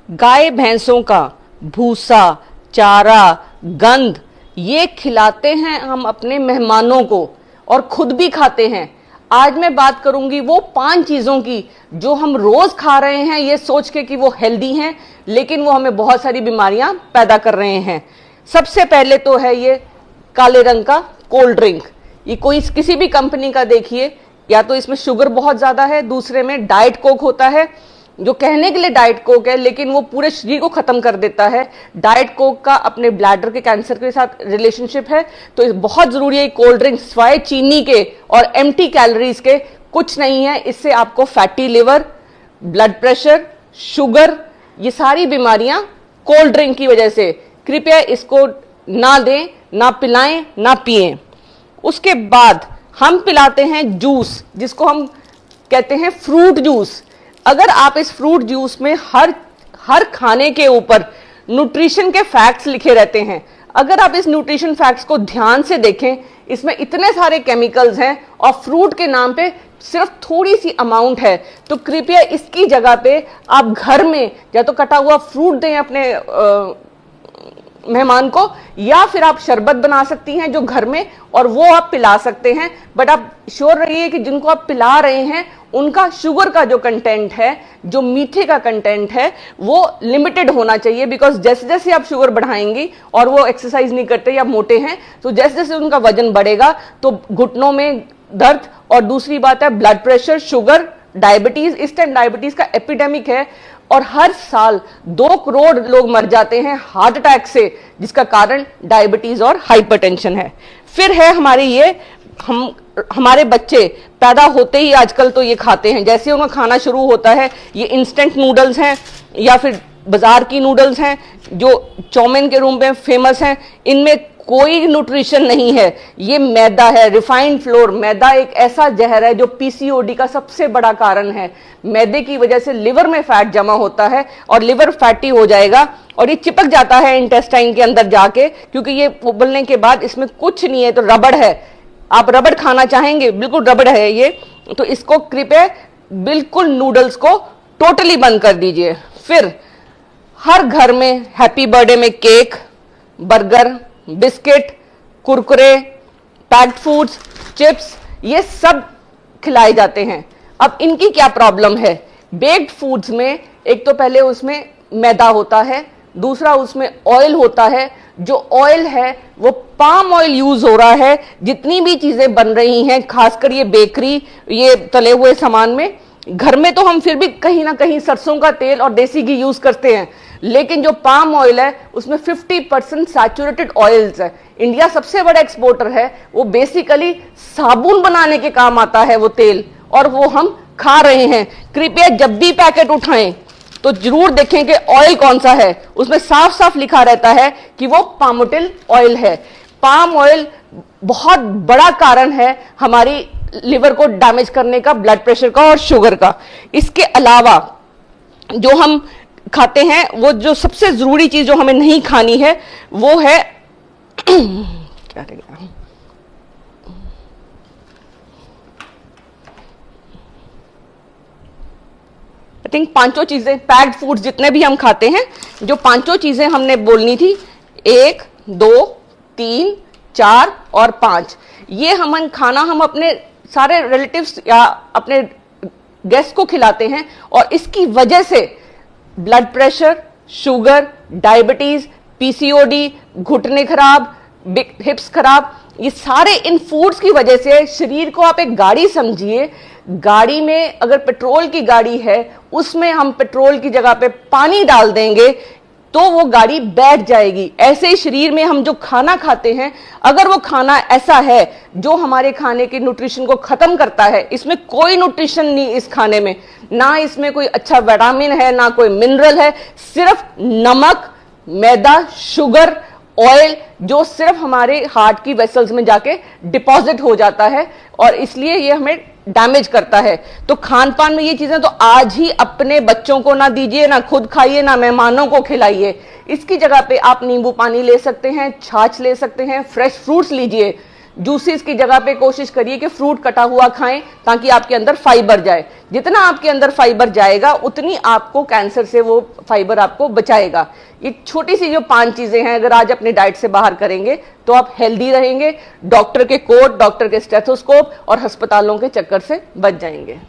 गाय भैंसों का भूसा, चारा, गंध ये खिलाते हैं हम अपने मेहमानों को और खुद भी खाते हैं। आज मैं बात करूंगी वो 5 चीजों की जो हम रोज खा रहे हैं ये सोच के कि वो हेल्दी हैं, लेकिन वो हमें बहुत सारी बीमारियां पैदा कर रहे हैं। सबसे पहले तो है ये काले रंग का कोल्ड ड्रिंक। ये कोई किसी भी कंपनी का देखिए, या तो इसमें शुगर बहुत ज्यादा है, दूसरे में डाइट कोक होता है जो कहने के लिए डाइट कोक है लेकिन वो पूरे शरीर को खत्म कर देता है। डाइट कोक का अपने ब्लैडर के कैंसर के साथ रिलेशनशिप है, तो बहुत जरूरी है कोल्ड ड्रिंक सिवाय चीनी के और एम्प्टी कैलोरीज के कुछ नहीं है। इससे आपको fatty liver, blood pressure, sugar, ये सारी बीमारियां कोल्ड ड्रिंक की वजह से। कृपया इसको ना दें, ना पिलाएं, ना पिएं। उसके बाद हम पिलाते हैं जूस, जिसको हम कहते हैं फ्रूट जूस। अगर आप इस फ्रूट जूस में हर खाने के ऊपर न्यूट्रिशन के फैक्ट्स लिखे रहते हैं, अगर आप इस न्यूट्रिशन फैक्ट्स को ध्यान से देखें, इसमें इतने सारे केमिकल्स हैं और फ्रूट के नाम पे सिर्फ थोड़ी सी अमाउंट है, तो कृपया इसकी जगह पे आप घर में या तो कटा हुआ फ्रूट दें अपने मेहमान को, या फिर आप शरबत बना सकती हैं जो घर में, और वो आप पिला सकते हैं। बट आप श्योर रहिए कि जिनको आप पिला रहे हैं उनका शुगर का जो कंटेंट है, जो मीठे का कंटेंट है, वो लिमिटेड होना चाहिए। बिकॉज जैसे जैसे आप शुगर बढ़ाएंगी और वो एक्सरसाइज नहीं करते या मोटे हैं, तो जैसे जैसे उनका वजन बढ़ेगा तो घुटनों में दर्द, और दूसरी बात है ब्लड प्रेशर, शुगर, डायबिटीज। इस टाइम डायबिटीज का एपिडेमिक है और हर साल 2 करोड़ लोग मर जाते हैं हार्ट अटैक से, जिसका कारण डायबिटीज और हाइपरटेंशन है। फिर है हमारे बच्चे पैदा होते ही आजकल तो ये खाते हैं, जैसे उनका खाना शुरू होता है ये इंस्टेंट नूडल्स हैं या फिर बाजार की नूडल्स हैं जो चाउमीन के रूप में फेमस हैं। इनमें कोई न्यूट्रिशन नहीं है, ये मैदा है, रिफाइंड फ्लोर। मैदा एक ऐसा जहर है जो पीसीओडी का सबसे बड़ा कारण है। मैदे की वजह से लिवर में फैट जमा होता है और लिवर फैटी हो जाएगा और ये चिपक जाता है इंटेस्टाइन के अंदर जाके, क्योंकि ये उबलने के बाद इसमें कुछ नहीं है, तो रबड़ है। आप रबड़ खाना चाहेंगे, बिल्कुल रबड़ है ये, तो इसको कृपया बिल्कुल नूडल्स को टोटली बंद कर दीजिए। फिर हर घर में हैप्पी बर्थडे में cake, burger, biscuit, Kurkure, packed foods, chips, ये सब खिलाए जाते हैं। अब इनकी क्या प्रॉब्लम है? बेक्ड फूड्स में एक तो पहले उसमें मैदा होता है, दूसरा उसमें ऑयल होता है। जो ऑयल है वो पाम ऑयल यूज हो रहा है। जितनी भी चीजें बन रही हैं, खासकर ये बेकरी, ये तले हुए सामान में, घर में तो हम फिर भी कहीं ना कहीं सरसों का तेल और देसी घी यूज करते हैं, लेकिन जो पाम ऑयल है उसमें 50% सैचुरेटेड ऑयल्स है। इंडिया सबसे बड़ा एक्सपोर्टर है, वो बेसिकली साबुन बनाने के काम आता है वो तेल, और वो हम खा रहे हैं। कृपया जब भी पैकेट उठाएं तो जरूर देखें कि ऑयल कौन सा है। उसमें साफ साफ लिखा रहता है कि वो पामोटिल ऑयल है। पाम ऑयल बहुत बड़ा कारण है हमारी लिवर को डैमेज करने का, ब्लड प्रेशर का और शुगर का। इसके अलावा जो हम खाते हैं, वो जो सबसे जरूरी चीज जो हमें नहीं खानी है वो है क्या रहेगा, आई थिंक 5 चीजें, पैक्ड फूड्स जितने भी हम खाते हैं, जो 5 चीजें हमने बोलनी थी, 1, 2, 3, 4 और 5, ये खाना हम अपने सारे रिलेटिव्स या अपने गेस्ट को खिलाते हैं, और इसकी वजह से blood pressure, sugar, diabetes, PCOD, घुटने खराब, हिप्स खराब, ये सारे इन फूड्स की वजह से। शरीर को आप एक गाड़ी समझिए, गाड़ी में अगर पेट्रोल की गाड़ी है, उसमें हम पेट्रोल की जगह पे पानी डाल देंगे तो वो गाड़ी बैठ जाएगी। ऐसे ही शरीर में हम जो खाना खाते हैं, अगर वो खाना ऐसा है जो हमारे खाने के न्यूट्रिशन को खत्म करता है, इसमें कोई न्यूट्रिशन नहीं इस खाने में, ना इसमें कोई अच्छा विटामिन है, ना कोई मिनरल है, सिर्फ नमक, मैदा, शुगर, ऑयल, जो सिर्फ हमारे हार्ट की वेसल्स में जाके डिपॉजिट हो जाता है और इसलिए ये हमें डैमेज करता है। तो खान पान में ये चीजें तो आज ही अपने बच्चों को ना दीजिए, ना खुद खाइए, ना मेहमानों को खिलाइए। इसकी जगह पे आप नींबू पानी ले सकते हैं, छाछ ले सकते हैं, फ्रेश फ्रूट्स लीजिए। जूसेस की जगह पे कोशिश करिए कि फ्रूट कटा हुआ खाएं ताकि आपके अंदर फाइबर जाए। जितना आपके अंदर फाइबर जाएगा उतनी आपको कैंसर से वो फाइबर आपको बचाएगा। ये छोटी सी जो 5 चीजें हैं अगर आज अपने डाइट से बाहर करेंगे तो आप हेल्दी रहेंगे, डॉक्टर के कोट, डॉक्टर के स्टेथोस्कोप और अस्पतालों के चक्कर से बच जाएंगे।